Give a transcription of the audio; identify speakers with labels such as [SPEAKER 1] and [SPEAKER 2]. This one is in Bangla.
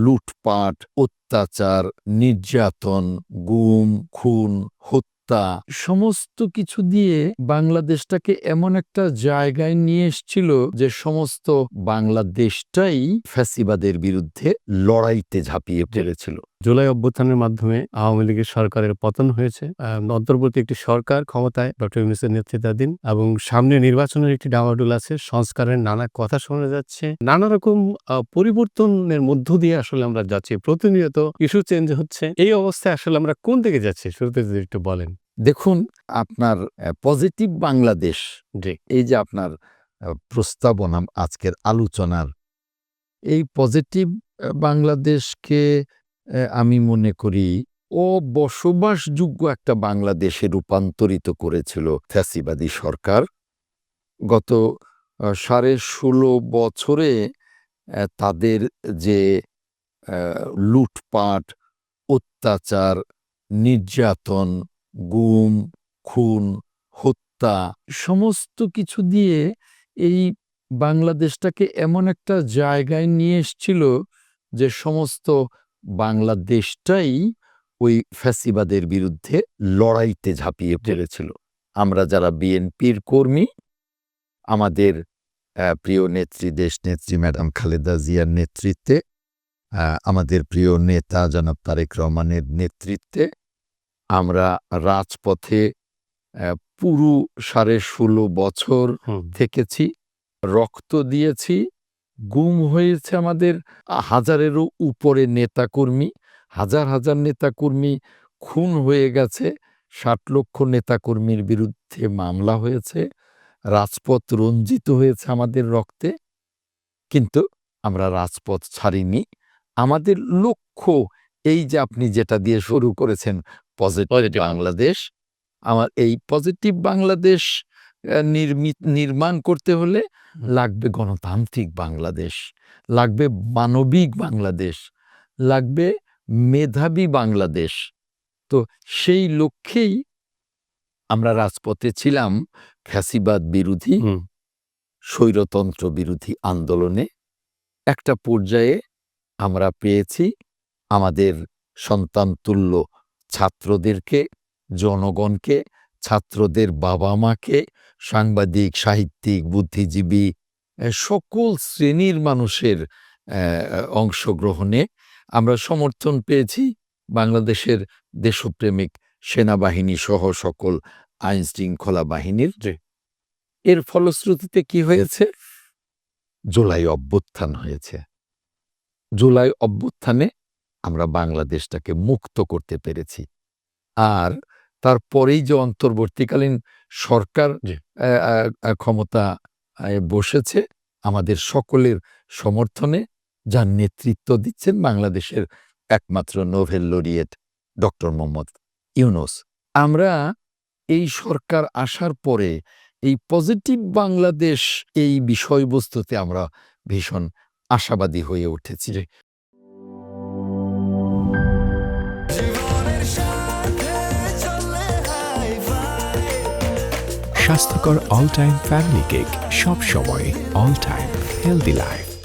[SPEAKER 1] লুটপাট, অত্যাচার, নির্যাতন, গুম, খুন, হত্যা সমস্ত কিছু দিয়ে বাংলাদেশটাকে এমন একটা জায়গায় নিয়ে এসেছিল যে সমস্ত বাংলাদেশটাই ফ্যাসিবাদের বিরুদ্ধে লড়াইতে ঝাঁপিয়ে পড়েছিল।
[SPEAKER 2] জুলাই অভ্যুত্থানের মাধ্যমে আওয়ামী লীগের সরকারের পতন হয়েছে। অন্তর্বর্তী একটি সরকার ক্ষমতায় ডক্টর ইউনূসের নেতৃত্বাধীন এবং সামনে নির্বাচনের একটি ডামাডোল আছে। সংস্কারের নানা কথা শোনা যাচ্ছে, নানা রকম পরিবর্তনের মধ্য দিয়ে আসলে আমরা যাচ্ছি। প্রতিনিয়ত ইস্যু চেঞ্জ হচ্ছে। এই অবস্থায় আসলে আমরা কোন দিকে যাচ্ছি শুরুতে যদি একটু বলেন।
[SPEAKER 1] দেখুন, আপনার পজিটিভ বাংলাদেশ,
[SPEAKER 2] জি,
[SPEAKER 1] এই যে আপনার প্রস্তাবনা আজকের আলোচনার, এই পজিটিভ বাংলাদেশকে আমি মনে করি বসবাসযোগ্য একটা বাংলাদেশে রূপান্তরিত করেছিল ফ্যাসিবাদী সরকার। গত 16.5 বছরে তাদের যে লুটপাট, অত্যাচার, নির্যাতন, গুম, খুন, হত্যা সমস্ত কিছু দিয়ে এই বাংলাদেশটাকে এমন একটা জায়গায় নিয়ে এসেছিল যে সমস্ত বাংলাদেশটাই ওই ফ্যাসিবাদের বিরুদ্ধে লড়াইতে ঝাঁপিয়ে পড়েছিল। আমরা যারা বিএনপির কর্মী, আমাদের প্রিয় নেত্রী, দেশনেত্রী ম্যাডাম খালেদা জিয়ার নেতৃত্বে, আমাদের প্রিয় নেতা জনাব তারেক রহমানের নেতৃত্বে আমরা রাজপথে পুরো 16.5 বছর থেকেছি, রক্ত দিয়েছি, গুম হয়েছে আমাদের হাজারেরও উপরে নেতাকর্মী, হাজার হাজার নেতাকর্মী খুন হয়ে গেছে, 60 লক্ষ নেতাকর্মীর বিরুদ্ধে মামলা হয়েছে, রাজপথ রঞ্জিত হয়েছে আমাদের রক্তে। কিন্তু আমরা রাজপথ ছাড়িনি। আমাদের লক্ষ্য এই যে আপনি যেটা দিয়ে শুরু করেছেন, পজিটিভ বাংলাদেশ। আমার এই পজিটিভ বাংলাদেশ নির্মাণ করতে হলে লাগবে গণতান্ত্রিক বাংলাদেশ, লাগবে মানবিক বাংলাদেশ, লাগবে মেধাবী বাংলাদেশ। তো সেই লক্ষ্যেই আমরা রাজপথে ছিলাম ফ্যাসিবাদ বিরোধী, স্বৈরতন্ত্র বিরোধী আন্দোলনে। একটা পর্যায়ে আমরা পেয়েছি আমাদের সন্তানতুল্য ছাত্রদেরকে, জনগণকে, ছাত্রদের বাবা মাকে, সাংবাদিক, সাহিত্যিক, বুদ্ধিজীবী সকল শ্রেণীর মানুষের অংশগ্রহণে আমরা সমর্থন পেয়েছি বাংলাদেশের দেশপ্রেমিক সেনাবাহিনী সহ সকল আইন শৃঙ্খলা বাহিনীর। এর ফলশ্রুতিতে কি হয়েছে? জুলাই অভ্যুত্থান হয়েছে। জুলাই অভ্যুত্থানে আমরা বাংলাদেশটাকে মুক্ত করতে পেরেছি। আর তারপরেই যে অন্তর্বর্তীকালীন সরকার ক্ষমতা বসেছে আমাদের সকলের সমর্থনে, যার নেতৃত্ব দিচ্ছেন বাংলাদেশের একমাত্র Nobel laureate doctor Mohammad Yunus. আমরা এই সরকার আসার পরে এই পজিটিভ বাংলাদেশ এই বিষয়বস্তুতে আমরা ভীষণ আশাবাদী হয়ে উঠেছি।
[SPEAKER 3] স্বাস্থ্যকর অল টাইম ফ্যামিলি কেক, সব সময় অল টাইম হেলদি লাইফ।